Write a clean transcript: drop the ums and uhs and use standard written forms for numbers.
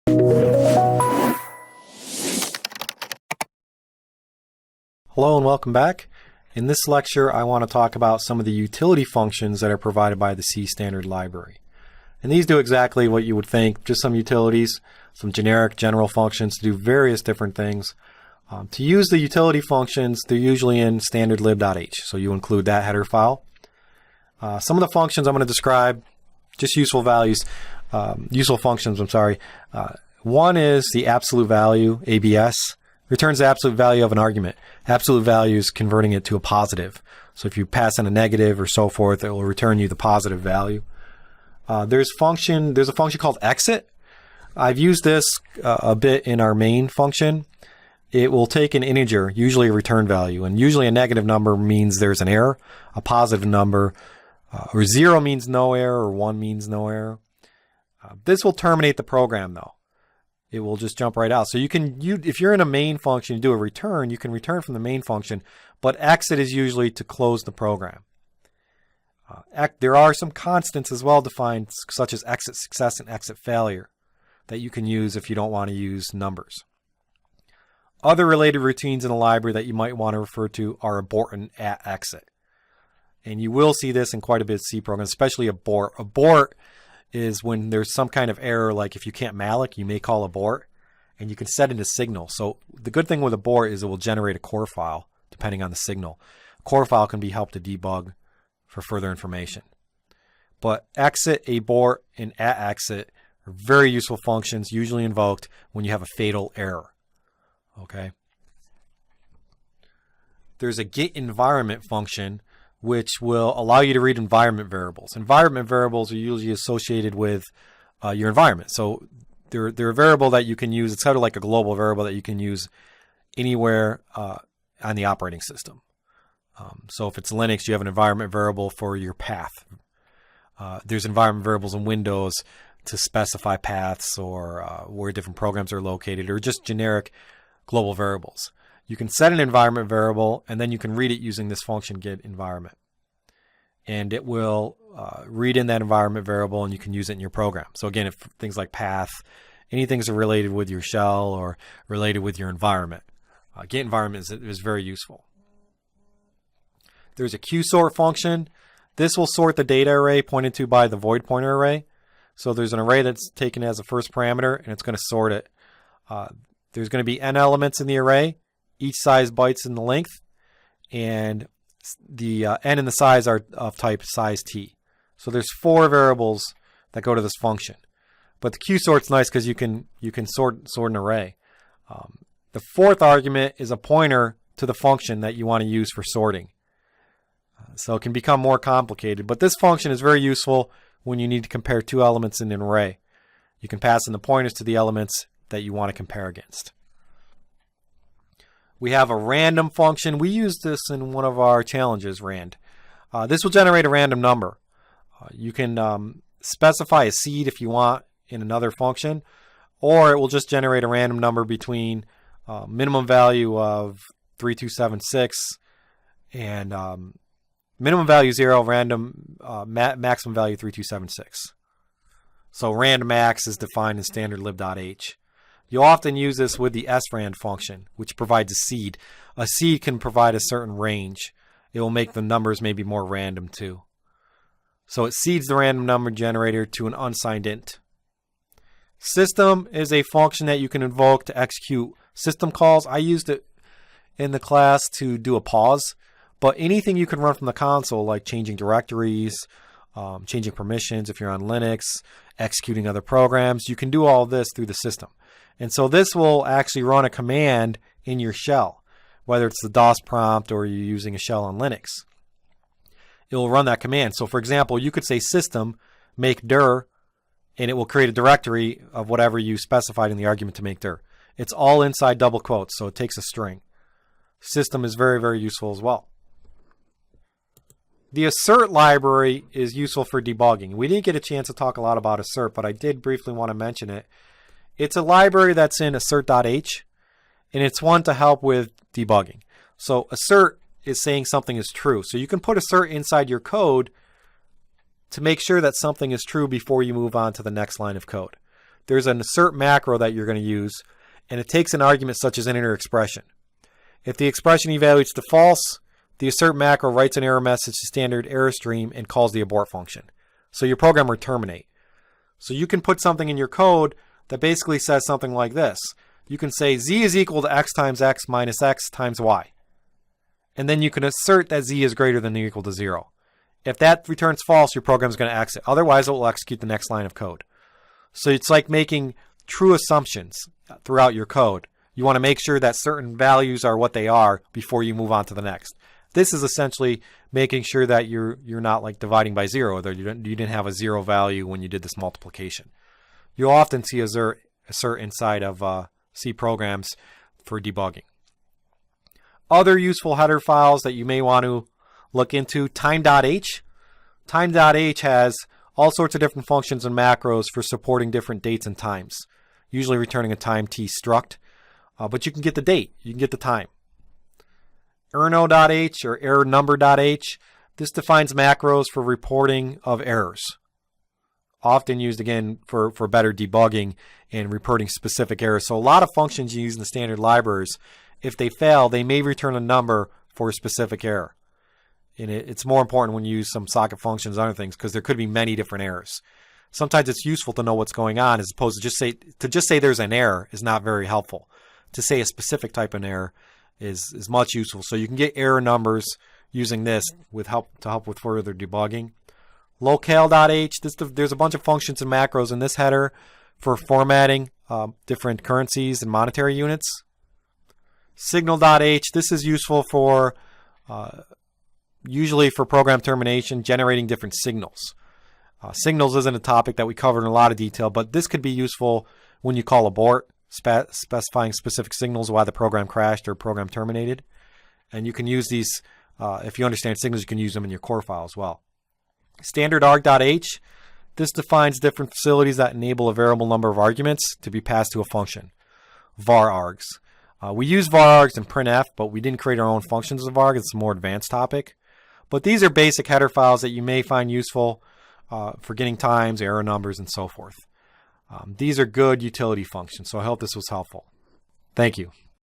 Hello and welcome back. In this lecture, I want to talk about some of the utility functions that are provided by the C standard library. And these do exactly what you would think, just some utilities, some generic general functions to do various different things. To use the utility functions, they're usually in standard lib.h, so you include that header file. Some of the functions I'm going to describe, just useful functions, one is the absolute value, ABS. Returns the absolute value of an argument. Absolute value is converting it to a positive. So if you pass in a negative or so forth, it will return you the positive value. There's a function called exit. I've used this a bit in our main function. It will take an integer, usually a return value, and usually a negative number means there's an error. A positive number, or 0 means no error, or 1 means no error. This will terminate the program though. It will just jump right out. So if you're in a main function, you do a return, you can return from the main function, but exit is usually to close the program. There are some constants as well defined, such as exit success and exit failure, that you can use if you don't want to use numbers. Other related routines in the library that you might want to refer to are abort and at exit. And you will see this in quite a bit of C programs, especially abort. Abort is when there's some kind of error, like if you can't malloc, you may call abort, and you can set it as signal. So the good thing with abort is it will generate a core file depending on the signal. A core file can be helped to debug for further information. But exit, abort, and at exit are very useful functions, usually invoked when you have a fatal error. Okay. There's a get environment function which will allow you to read environment variables. Environment variables are usually associated with your environment. So they're a variable that you can use. It's sort of like a global variable that you can use anywhere on the operating system. So if it's Linux, you have an environment variable for your path. There's environment variables in Windows to specify paths or where different programs are located, or just generic global variables. You can set an environment variable, and then you can read it using this function get environment. And it will read in that environment variable, and you can use it in your program. So again, if things like path, anything is related with your shell or related with your environment, get environment is very useful. There's a qsort function. This will sort the data array pointed to by the void pointer array. So there's an array that's taken as a first parameter, and it's going to sort it. There's going to be n elements in the array, each size bytes in the length, and the n and the size are of type size t. So there's 4 variables that go to this function. But the qsort's nice because you can sort an array. The 4th argument is a pointer to the function that you want to use for sorting. So it can become more complicated, but this function is very useful when you need to compare 2 elements in an array. You can pass in the pointers to the elements that you want to compare against. We have a random function. We use this in one of our challenges, rand. This will generate a random number. You can specify a seed if you want in another function, or it will just generate a random number between minimum value of 3276 and minimum value 0, random maximum value 3276. So rand max is defined in standard lib.h. You'll often use this with the srand function, which provides a seed. A seed can provide a certain range. It will make the numbers maybe more random too. So it seeds the random number generator to an unsigned int. System is a function that you can invoke to execute system calls. I used it in the class to do a pause, but anything you can run from the console, like changing directories, changing permissions if you're on Linux, executing other programs, you can do all this through the system. And so this will actually run a command in your shell, whether it's the DOS prompt or you're using a shell on Linux. It will run that command. So for example, you could say system make dir, and it will create a directory of whatever you specified in the argument to make dir. It's all inside double quotes, so it takes a string. System is very, very useful as well. The assert library is useful for debugging. We didn't get a chance to talk a lot about assert, but I did briefly want to mention it. It's a library that's in assert.h, and it's one to help with debugging. So assert is saying something is true. So you can put assert inside your code to make sure that something is true before you move on to the next line of code. there's an assert macro that you're going to use, and it takes an argument such as an inner expression. If the expression evaluates to false, the assert macro writes an error message to standard error stream and calls the abort function. So your program will terminate. So you can put something in your code that basically says something like this. You can say z is equal to x times x minus x times y. And then you can assert that z is greater than or equal to 0. If that returns false, your program is going to exit. Otherwise, it will execute the next line of code. So it's like making true assumptions throughout your code. You want to make sure that certain values are what they are before you move on to the next. This is essentially making sure that you're not like dividing by 0, that you didn't have a 0 value when you did this multiplication. You'll often see assert inside of C programs for debugging. Other useful header files that you may want to look into, time.h. Time.h has all sorts of different functions and macros for supporting different dates and times, usually returning a time t struct. But you can get the date, you can get the time. Errno.h or errornumber.h, this defines macros for reporting of errors. Often used again for better debugging and reporting specific errors. So a lot of functions you use in the standard libraries, if they fail, they may return a number for a specific error. And it's more important when you use some socket functions and other things because there could be many different errors. Sometimes it's useful to know what's going on as opposed to just say there's an error is not very helpful. To say a specific type of error is much useful. So you can get error numbers using this to help with further debugging. Locale.h, there's a bunch of functions and macros in this header for formatting different currencies and monetary units. Signal.h, this is useful for usually for program termination, generating different signals. Signals isn't a topic that we covered in a lot of detail, but this could be useful when you call abort, specifying specific signals why the program crashed or program terminated. And you can use these, if you understand signals, you can use them in your core file as well. Standardarg.h, this defines different facilities that enable a variable number of arguments to be passed to a function. Var-args. We use var-args in printf, but we didn't create our own functions of arg. It's a more advanced topic. But these are basic header files that you may find useful for getting times, error numbers, and so forth. These are good utility functions, so I hope this was helpful. Thank you.